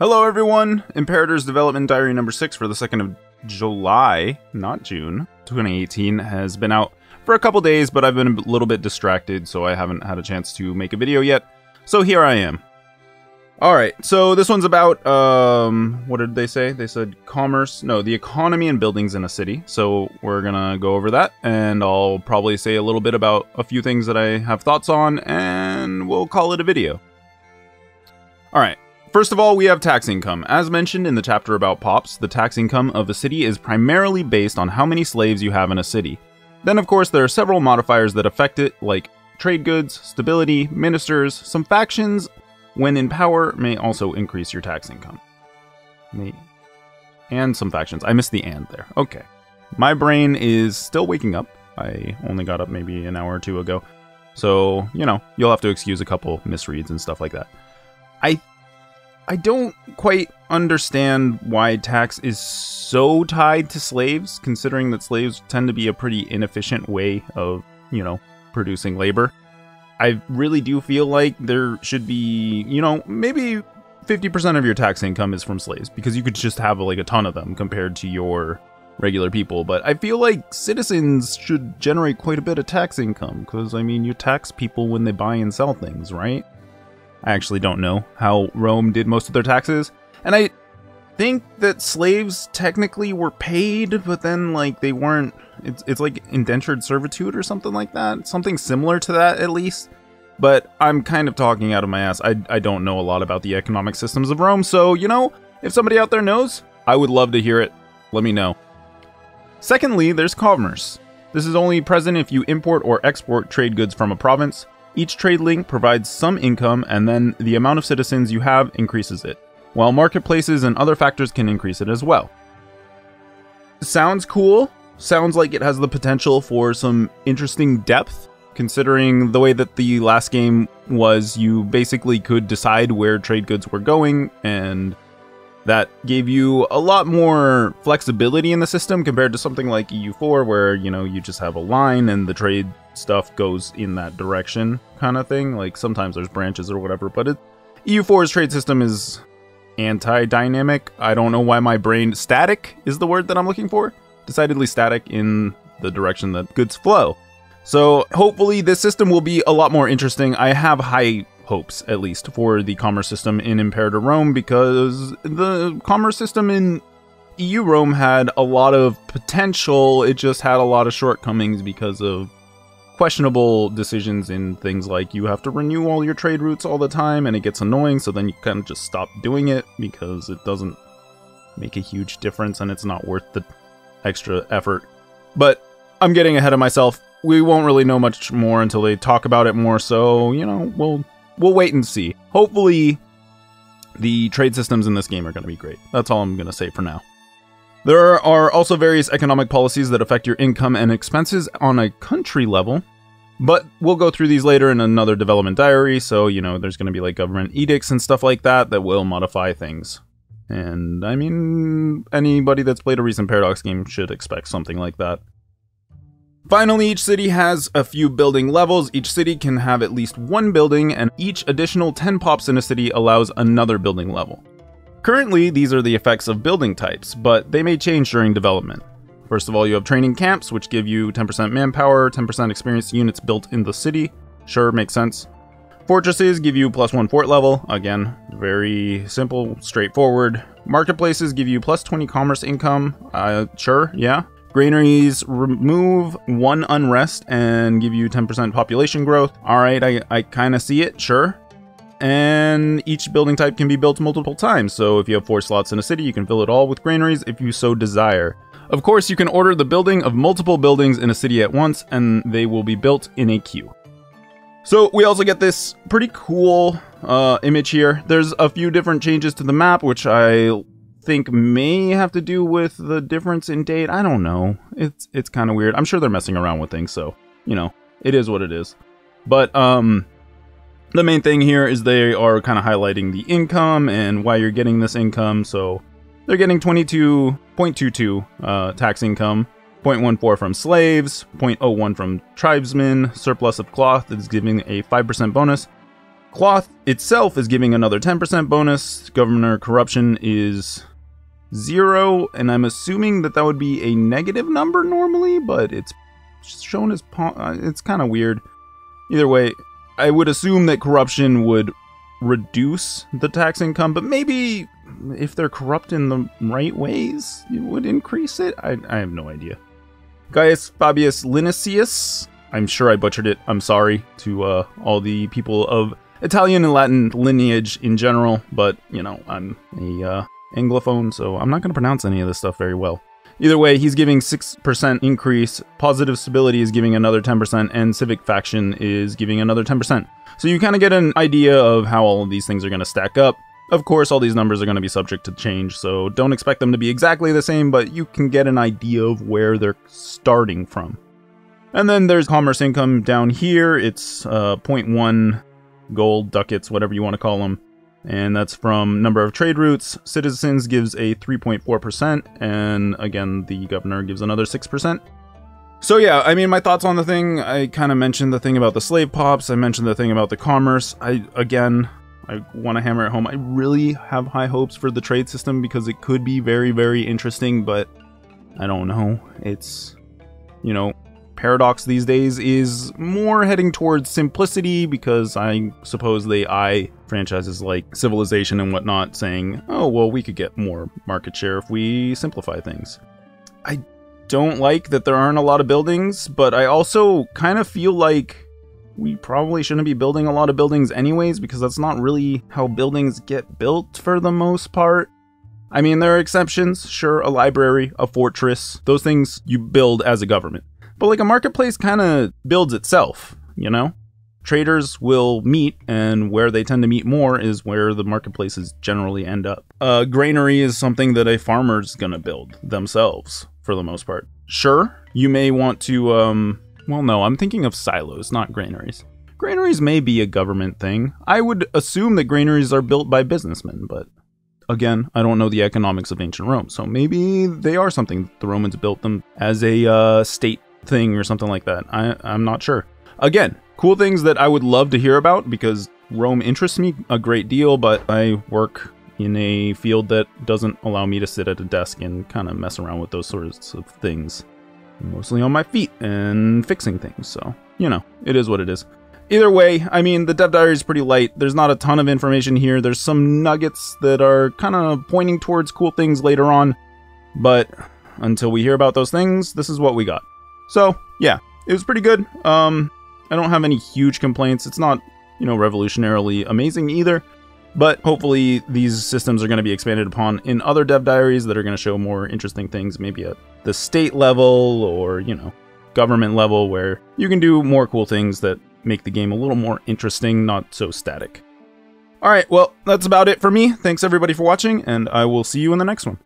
Hello everyone! Imperator's Development Diary number 6 for the 2nd of July, not June, 2018 has been out for a couple days, but I've been a little bit distracted, so I haven't had a chance to make a video yet. So here I am. Alright, so this one's about, what did they say? They said commerce, no, the economy and buildings in a city. So we're gonna go over that, and I'll probably say a little bit about a few things that I have thoughts on, and we'll call it a video. Alright. First of all, we have tax income. As mentioned in the chapter about pops, the tax income of a city is primarily based on how many slaves you have in a city. Then of course there are several modifiers that affect it, like trade goods, stability, ministers, some factions, when in power, may also increase your tax income. And some factions. I missed the "and" there. Okay. My brain is still waking up. I only got up maybe an hour or two ago. So, you know, you'll have to excuse a couple misreads and stuff like that. I don't quite understand why tax is so tied to slaves, considering that slaves tend to be a pretty inefficient way of, you know, producing labor. I really do feel like there should be, you know, maybe 50% of your tax income is from slaves, because you could just have like a ton of them compared to your regular people. But I feel like citizens should generate quite a bit of tax income, because, I mean, you tax people when they buy and sell things, right? I actually don't know how Rome did most of their taxes, and I think that slaves technically were paid, but then, like, they weren't. It's like indentured servitude or something like that, something similar to that at least. But I'm kind of talking out of my ass. I don't know a lot about the economic systems of Rome, so, you know, if somebody out there knows, I would love to hear it. Let me know. Secondly, there's commerce. This is only present if you import or export trade goods from a province. Each trade link provides some income, and then the amount of citizens you have increases it, while marketplaces and other factors can increase it as well. Sounds cool. Sounds like it has the potential for some interesting depth, considering the way that the last game was. You basically could decide where trade goods were going, and that gave you a lot more flexibility in the system compared to something like EU4, where, you know, you just have a line and the trade stuff goes in that direction kind of thing. Like, sometimes there's branches or whatever, but EU4's trade system is anti-dynamic. I don't know why my brain... Static is the word that I'm looking for. Decidedly static in the direction that goods flow. So hopefully this system will be a lot more interesting. I have high hopes, at least, for the commerce system in Imperator Rome, because the commerce system in EU Rome had a lot of potential. It just had a lot of shortcomings because of questionable decisions in things like you have to renew all your trade routes all the time, and it gets annoying, so then you kind of just stop doing it because it doesn't make a huge difference and it's not worth the extra effort. But I'm getting ahead of myself. We won't really know much more until they talk about it more, so, you know, we'll wait and see. Hopefully the trade systems in this game are going to be great. That's all I'm going to say for now. There are also various economic policies that affect your income and expenses on a country level, but we'll go through these later in another development diary, so, you know, there's going to be like government edicts and stuff like that that will modify things. And, I mean, anybody that's played a recent Paradox game should expect something like that. Finally, each city has a few building levels. Each city can have at least one building, and each additional 10 pops in a city allows another building level. Currently, these are the effects of building types, but they may change during development. First of all, you have training camps, which give you 10% manpower, 10% experienced units built in the city. Sure, makes sense. Fortresses give you +1 fort level. Again, very simple, straightforward. Marketplaces give you +20 commerce income. Sure, yeah. Granaries remove 1 unrest and give you 10% population growth. Alright, I kind of see it, sure. And each building type can be built multiple times, so if you have 4 slots in a city, you can fill it all with granaries if you so desire. Of course, you can order the building of multiple buildings in a city at once, and they will be built in a queue. So we also get this pretty cool image here. There's a few different changes to the map, which I think may have to do with the difference in date. I don't know. It's kind of weird. I'm sure they're messing around with things, so, you know, it is what it is. But, the main thing here is they are kind of highlighting the income and why you're getting this income. So they're getting 22.22 tax income, 0.14 from slaves, 0.01 from tribesmen, surplus of cloth is giving a 5% bonus, Cloth itself is giving another 10% bonus. Governor corruption is 0, and I'm assuming that would be a negative number normally, but it's shown as it's kind of weird. Either way, I would assume that corruption would reduce the tax income, but maybe if they're corrupt in the right ways, it would increase it. I have no idea. Gaius Fabius Linnaeus, I'm sure I butchered it. I'm sorry to all the people of Italian and Latin lineage in general, but, you know, I'm a Anglophone, so I'm not going to pronounce any of this stuff very well. Either way, he's giving 6% increase, positive stability is giving another 10%, and civic faction is giving another 10%. So you kind of get an idea of how all of these things are going to stack up. Of course, all these numbers are going to be subject to change, so don't expect them to be exactly the same, but you can get an idea of where they're starting from. And then there's commerce income down here. It's 0.1 gold, ducats, whatever you want to call them. And that's from number of trade routes. Citizens gives a 3.4%, and again, the governor gives another 6%. So yeah, I mean, my thoughts on the thing, I kind of mentioned the thing about the slave pops, I mentioned the thing about the commerce. I want to hammer it home. I really have high hopes for the trade system because it could be very, very interesting, but I don't know. It's, you know, Paradox these days is more heading towards simplicity because I suppose they eye franchises like Civilization and whatnot saying, oh, well, we could get more market share if we simplify things. I don't like that there aren't a lot of buildings, but I also kind of feel like we probably shouldn't be building a lot of buildings anyways because that's not really how buildings get built for the most part. I mean, there are exceptions, sure, a library, a fortress, those things you build as a government. But like a marketplace kind of builds itself, you know? Traders will meet, and where they tend to meet more is where the marketplaces generally end up. A granary is something that a farmer's gonna build themselves, for the most part. Sure, you may want to, well, no, I'm thinking of silos, not granaries. Granaries may be a government thing. I would assume that granaries are built by businessmen, but again, I don't know the economics of ancient Rome, so maybe they are something the Romans built them as a state thing or something like that. I'm not sure. Again, cool things that I would love to hear about because Rome interests me a great deal, but I work in a field that doesn't allow me to sit at a desk and kind of mess around with those sorts of things. I'm mostly on my feet and fixing things, so, you know, it is what it is. Either way, I mean, the dev diary is pretty light. There's not a ton of information here. There's some nuggets that are kind of pointing towards cool things later on, but until we hear about those things, this is what we got. So, yeah, it was pretty good. I don't have any huge complaints. It's not, you know, revolutionarily amazing either, but hopefully these systems are going to be expanded upon in other dev diaries that are going to show more interesting things, maybe at the state level or, you know, government level, where you can do more cool things that make the game a little more interesting, not so static. All right, well, that's about it for me. Thanks everybody for watching, and I will see you in the next one.